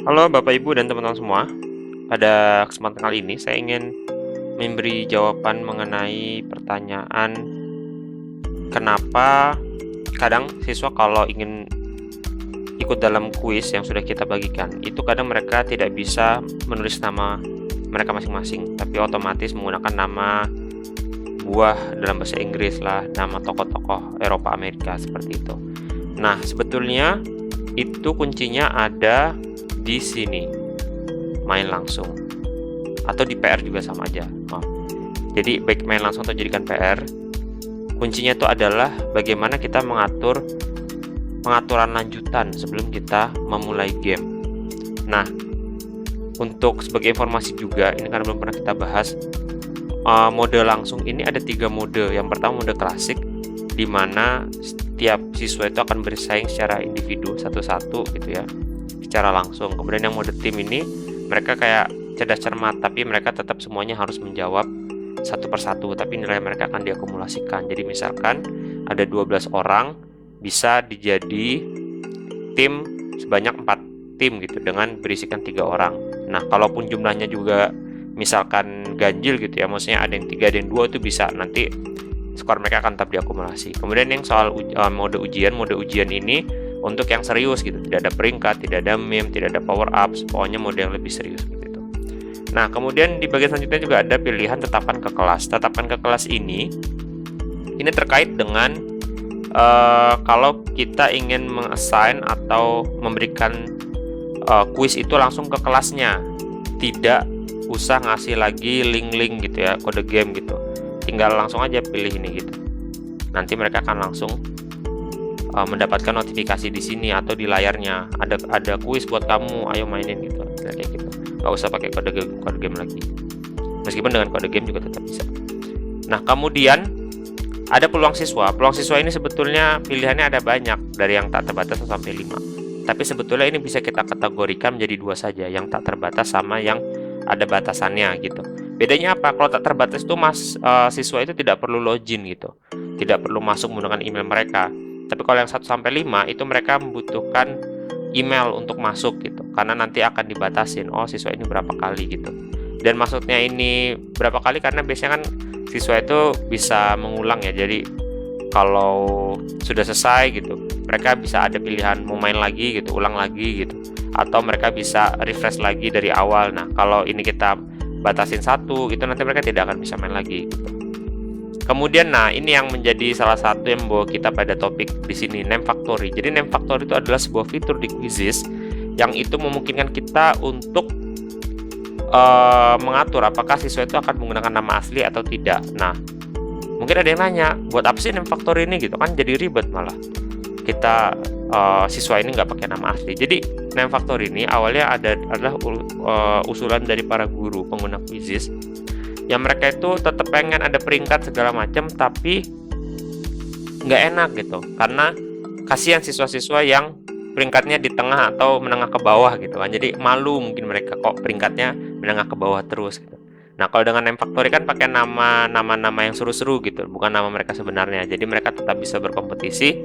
Halo Bapak Ibu dan teman-teman semua. Pada kesempatan kali ini saya ingin memberi jawaban mengenai pertanyaan kenapa kadang siswa kalau ingin ikut dalam kuis yang sudah kita bagikan, itu kadang mereka tidak bisa menulis nama mereka masing-masing, tapi otomatis menggunakan nama buah dalam bahasa Inggris lah, nama tokoh-tokoh Eropa Amerika seperti itu. Nah, sebetulnya itu kuncinya ada di sini, main langsung atau di PR juga sama aja. Jadi baik main langsung atau jadikan PR, kuncinya itu adalah bagaimana kita mengatur pengaturan lanjutan sebelum kita memulai game. Nah, untuk sebagai informasi juga, ini karena belum pernah kita bahas, mode langsung ini ada 3 mode. Yang pertama mode klasik, di mana setiap siswa itu akan bersaing secara individu satu-satu gitu ya, secara langsung. Kemudian yang mode tim ini mereka kayak cerdas cermat, tapi mereka tetap semuanya harus menjawab satu persatu, tapi nilai mereka akan diakumulasikan. Jadi misalkan ada 12 orang, bisa dijadi tim sebanyak 4 tim gitu dengan berisikan 3 orang. Nah, kalaupun jumlahnya juga misalkan ganjil gitu ya, maksudnya ada yang 3 ada yang 2, itu bisa nanti skor mereka akan tetap diakumulasi. Kemudian yang soal mode ujian ini untuk yang serius gitu, tidak ada peringkat, tidak ada meme, tidak ada power ups, pokoknya mode yang lebih serius seperti itu. Nah, kemudian di bagian selanjutnya juga ada pilihan tetapkan ke kelas. Tetapkan ke kelas ini terkait dengan kalau kita ingin mengassign atau memberikan kuis itu langsung ke kelasnya, tidak usah ngasih lagi link-link gitu ya, kode game gitu, tinggal langsung aja pilih ini gitu. Nanti mereka akan langsung mendapatkan notifikasi di sini atau di layarnya, ada kuis buat kamu, ayo mainin gitu, kayak gitu. Nggak usah pakai kode game lagi, meskipun dengan kode game juga tetap bisa. Nah, kemudian ada peluang siswa. Peluang siswa ini sebetulnya pilihannya ada banyak, dari yang tak terbatas sampai 5. Tapi sebetulnya ini bisa kita kategorikan menjadi 2 saja, yang tak terbatas sama yang ada batasannya gitu. Bedanya apa? Kalau tak terbatas itu siswa itu tidak perlu login gitu, tidak perlu masuk menggunakan email mereka. Tapi kalau yang 1 sampai 5 itu mereka membutuhkan email untuk masuk gitu, karena nanti akan dibatasin, oh siswa ini berapa kali gitu. Dan maksudnya ini berapa kali karena biasanya kan siswa itu bisa mengulang ya, jadi kalau sudah selesai gitu mereka bisa ada pilihan mau main lagi gitu, ulang lagi gitu, atau mereka bisa refresh lagi dari awal. Nah, kalau ini kita batasin 1 itu nanti mereka tidak akan bisa main lagi gitu. Kemudian nah ini yang menjadi salah satu yang membawa kita pada topik di sini, name factory. Jadi name factory itu adalah sebuah fitur di Quizizz yang itu memungkinkan kita untuk mengatur apakah siswa itu akan menggunakan nama asli atau tidak. Nah, mungkin ada yang nanya, buat apa sih name factory ini gitu kan, jadi ribet malah kita siswa ini nggak pakai nama asli. Jadi name factory ini awalnya adalah usulan dari para guru pengguna Quizizz, yang mereka itu tetap pengen ada peringkat segala macam, tapi nggak enak gitu, karena kasihan siswa-siswa yang peringkatnya di tengah atau menengah ke bawah gitu kan. Jadi malu mungkin mereka kok peringkatnya menengah ke bawah terus gitu. Nah, kalau dengan name factory kan pakai nama-nama yang seru-seru gitu, bukan nama mereka sebenarnya. Jadi mereka tetap bisa berkompetisi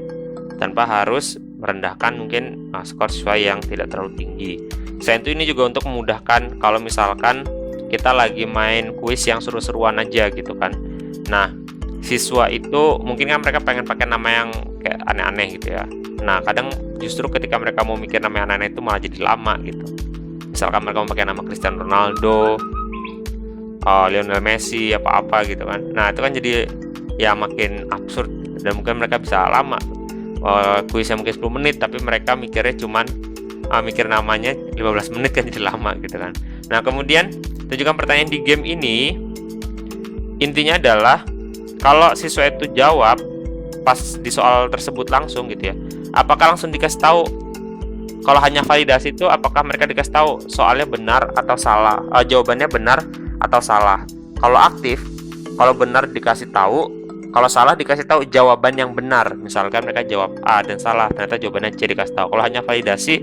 tanpa harus merendahkan mungkin skor siswa yang tidak terlalu tinggi. Selain itu ini juga untuk memudahkan kalau misalkan kita lagi main kuis yang seru-seruan aja gitu kan. Nah, siswa itu mungkin kan mereka pengen pakai nama yang kayak aneh-aneh gitu ya. Nah, kadang justru ketika mereka mau mikir nama yang aneh itu malah jadi lama gitu. Misalkan mereka mau pakai nama Cristiano Ronaldo, Lionel Messi, apa-apa gitu kan. Nah, itu kan jadi ya makin absurd dan mungkin mereka bisa lama. Kuisnya mungkin 10 menit tapi mereka mikirnya cuman mikir namanya 15 menit kan, jadi lama gitu kan. Nah, kemudian tunjukkan pertanyaan di game ini. Intinya adalah kalau siswa itu jawab pas di soal tersebut langsung gitu ya, apakah langsung dikasih tahu? Kalau hanya validasi itu apakah mereka dikasih tahu soalnya benar atau salah, jawabannya benar atau salah. Kalau aktif, kalau benar dikasih tahu, kalau salah dikasih tahu jawaban yang benar. Misalkan mereka jawab A dan salah, ternyata jawabannya C dikasih tahu. Kalau hanya validasi,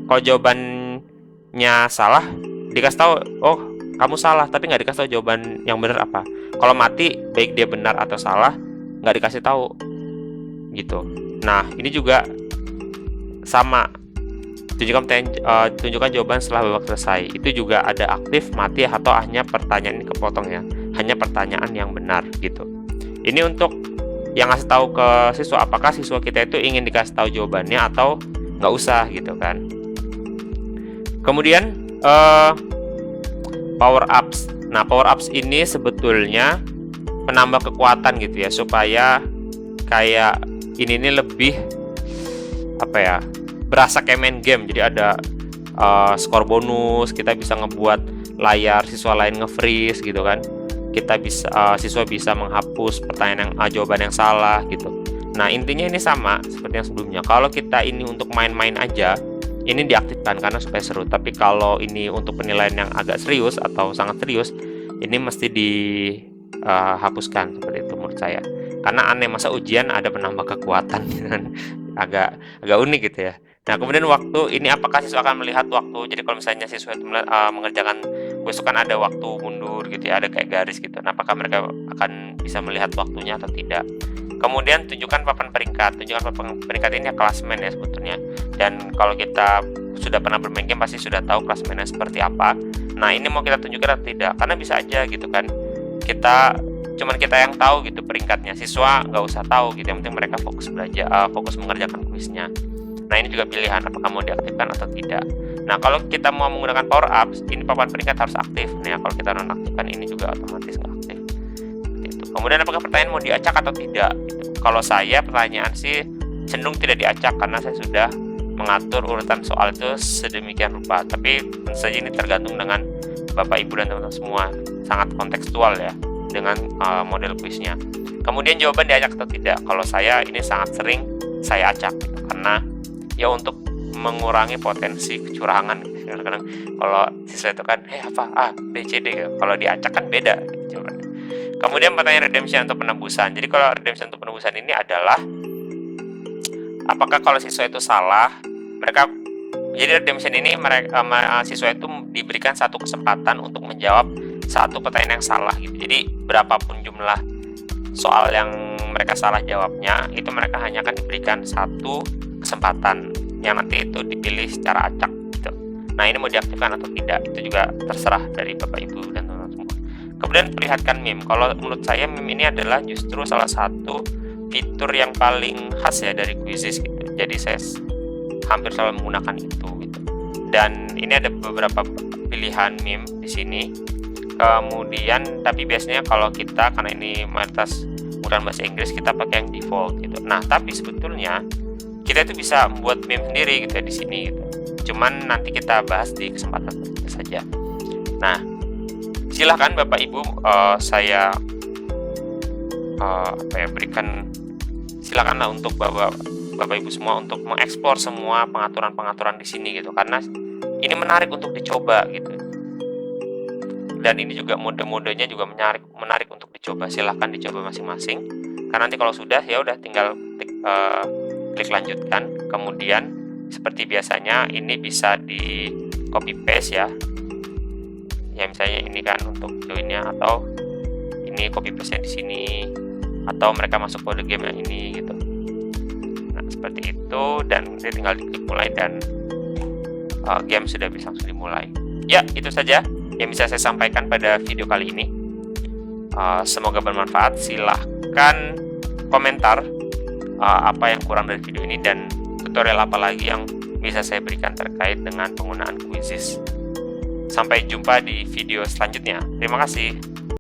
kalau jawabannya salah dikasih tahu, oh kamu salah, tapi nggak dikasih tahu jawaban yang benar apa. Kalau mati, baik dia benar atau salah, nggak dikasih tahu gitu. Nah, ini juga sama tunjukkan jawaban setelah babak selesai. Itu juga ada aktif, mati, atau hanya pertanyaan ini kepotong ya. Hanya pertanyaan yang benar gitu. Ini untuk yang ngasih tahu ke siswa, apakah siswa kita itu ingin dikasih tahu jawabannya atau nggak usah gitu kan. Kemudian power ups. Nah, power ups ini sebetulnya penambah kekuatan gitu ya, supaya kayak ini lebih apa ya, berasa kayak main game. Jadi ada skor bonus, kita bisa ngebuat layar siswa lain nge-freeze gitu kan. Kita bisa siswa bisa menghapus pertanyaan jawaban yang salah gitu. Nah, intinya ini sama seperti yang sebelumnya. Kalau kita ini untuk main-main aja, ini diaktifkan karena supaya seru. Tapi kalau ini untuk penilaian yang agak serius atau sangat serius, ini mesti dihapuskan seperti itu menurut saya. Karena aneh, masa ujian ada penambah kekuatan gitu kan. agak unik gitu ya. Nah, kemudian waktu ini, apakah siswa akan melihat waktu? Jadi kalau misalnya siswa itu mengerjakan kuis kan ada waktu mundur gitu ya, ada kayak garis gitu. Nah, apakah mereka akan bisa melihat waktunya atau tidak? Kemudian tunjukkan papan peringkat. Tunjukkan papan peringkat ini ya klasmen ya sebetulnya. Dan kalau kita sudah pernah bermain game pasti sudah tahu klasmennya seperti apa. Nah, ini mau kita tunjukkan atau tidak? Karena bisa aja gitu kan, cuman kita yang tahu gitu peringkatnya, siswa nggak usah tahu gitu. Yang penting mereka fokus belajar, fokus mengerjakan kuisnya. Nah, ini juga pilihan apakah mau diaktifkan atau tidak. Nah, kalau kita mau menggunakan power ups, ini papan peringkat harus aktif. Nah, kalau kita nonaktifkan ini juga otomatis nggak aktif. Gitu. Kemudian apakah pertanyaan mau diacak atau tidak? Gitu. Kalau saya pertanyaan sih cenderung tidak diacak karena saya sudah mengatur urutan soal itu sedemikian rupa. Tapi tentu saja ini tergantung dengan Bapak Ibu dan teman-teman semua, sangat kontekstual ya dengan model kuisnya. Kemudian jawaban diacak atau tidak? Kalau saya ini sangat sering saya acak gitu, karena ya untuk mengurangi potensi kecurangan. Kadang-kadang kalau siswa itu kan apa A, B, C, D gitu. Kalau diacak kan beda gitu jawabannya. Kemudian pertanyaan redemption atau penebusan. Jadi kalau redemption atau penebusan ini adalah apakah kalau siswa itu salah, jadi redemption ini siswa itu diberikan satu kesempatan untuk menjawab satu pertanyaan yang salah gitu. Jadi berapapun jumlah soal yang mereka salah jawabnya, itu mereka hanya akan diberikan satu kesempatan yang nanti itu dipilih secara acak gitu. Nah, ini mau diaktifkan atau tidak itu juga terserah dari Bapak Ibu dan teman-teman semua. Kemudian perlihatkan meme. Kalau menurut saya meme ini adalah justru salah satu fitur yang paling khas ya dari Quizizz gitu. Jadi saya hampir selalu menggunakan itu gitu. Dan ini ada beberapa pilihan meme di sini. Kemudian tapi biasanya kalau kita, karena ini mayoritas menggunakan bahasa Inggris, kita pakai yang default gitu. Nah, tapi sebetulnya kita itu bisa membuat meme sendiri gitu ya di sini gitu. Cuman nanti kita bahas di kesempatan berikutnya saja. Nah, silahkan Bapak Ibu, saya berikan, silakanlah untuk Bapak Ibu semua untuk mengeksplor semua pengaturan-pengaturan di sini gitu, karena ini menarik untuk dicoba gitu. Dan ini juga mode-modenya juga menarik untuk dicoba. Silahkan dicoba masing-masing. Karena nanti kalau sudah ya udah tinggal klik lanjutkan. Kemudian seperti biasanya ini bisa di copy paste ya. Ya misalnya ini kan untuk joinnya, atau ini copy paste di sini, atau mereka masuk kode game yang ini gitu. Nah, seperti itu, dan dia tinggal diklik mulai dan game sudah bisa langsung dimulai. Ya, itu saja yang bisa saya sampaikan pada video kali ini. Semoga bermanfaat. Silahkan komentar apa yang kurang dari video ini dan tutorial apa lagi yang bisa saya berikan terkait dengan penggunaan Quizizz. Sampai jumpa di video selanjutnya. Terima kasih.